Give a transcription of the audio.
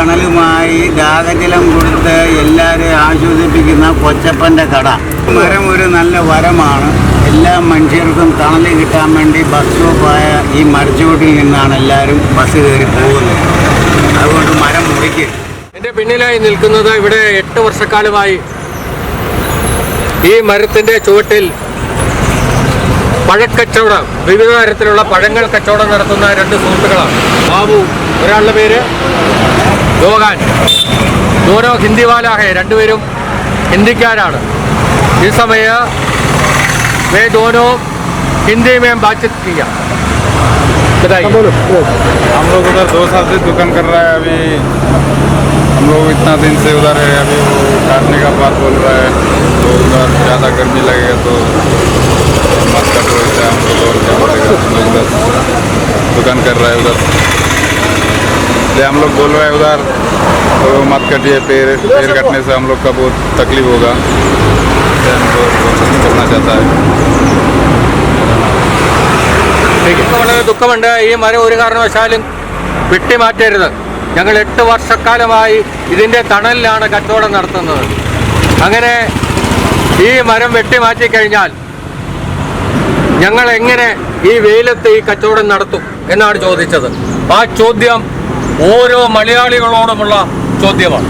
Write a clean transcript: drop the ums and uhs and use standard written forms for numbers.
തണലുമായി ദാഹജലം കൊടുത്ത് എല്ലാവരെയും ആശ്വസിപ്പിക്കുന്ന കൊച്ചപ്പൻ്റെ കട. മരം ഒരു നല്ല വരമാണ്. എല്ലാ മനുഷ്യർക്കും തണൽ കിട്ടാൻ വേണ്ടി ബസ് സ്റ്റോപ്പായ ഈ മരച്ചുവട്ടിൽ നിന്നാണ് എല്ലാവരും ബസ് കയറി പോകുന്നത്. അതുകൊണ്ട് മരം മുറിക്കുക. എൻ്റെ പിന്നിലായി നിൽക്കുന്നത് ഇവിടെ 8 വർഷക്കാലമായി ഈ മരത്തിൻ്റെ ചുവട്ടിൽ പഴക്കച്ചവടം, വിവിധ തരത്തിലുള്ള പഴങ്ങൾ കച്ചവടം നടത്തുന്ന 2 സുഹൃത്തുക്കളാണ്. ബാബു, ഒരാളുടെ പേര് യോഗാൻ, ദോനോ ഹിന്ദി വാലാഹെ, രണ്ടുപേരും ഹിന്ദിക്കാരാണ്. ഈ സമയ വേ ദോനോ हिंदी में बातचीत किया। बताइए। हम लोग उधर 2 साल से दुकान कर रहा है। अभी हम लोग इतना दिन से उधर है। अभी वो काटने का बात बोल रहा है, तो उधर ज़्यादा गर्मी लगेगा तो मत कट रहे थे। हमको और क्या बोलेगा, उधर दुकान कर रहा है उधर, इसलिए हम लोग बोल रहे हैं उधर तो मत कटिए। पेड़ कटने से हम लोग का बहुत तकलीफ होगा, हमको नहीं करना चाहता है। വളരെ ദുഃഖമുണ്ട്. ഈ മരം ഒരു കാരണവശാലും വെട്ടിമാറ്റരുത്. ഞങ്ങൾ 8 വർഷക്കാലമായി ഇതിൻ്റെ തണലിലാണ് കച്ചവടം നടത്തുന്നത്. അങ്ങനെ ഈ മരം വെട്ടിമാറ്റിക്കഴിഞ്ഞാൽ ഞങ്ങൾ എങ്ങനെ ഈ വെയിലത്ത് ഈ കച്ചവടം നടത്തും എന്നാണ് ചോദിച്ചത്. ആ ചോദ്യം ഓരോ മലയാളികളോടുമുള്ള ചോദ്യമാണ്.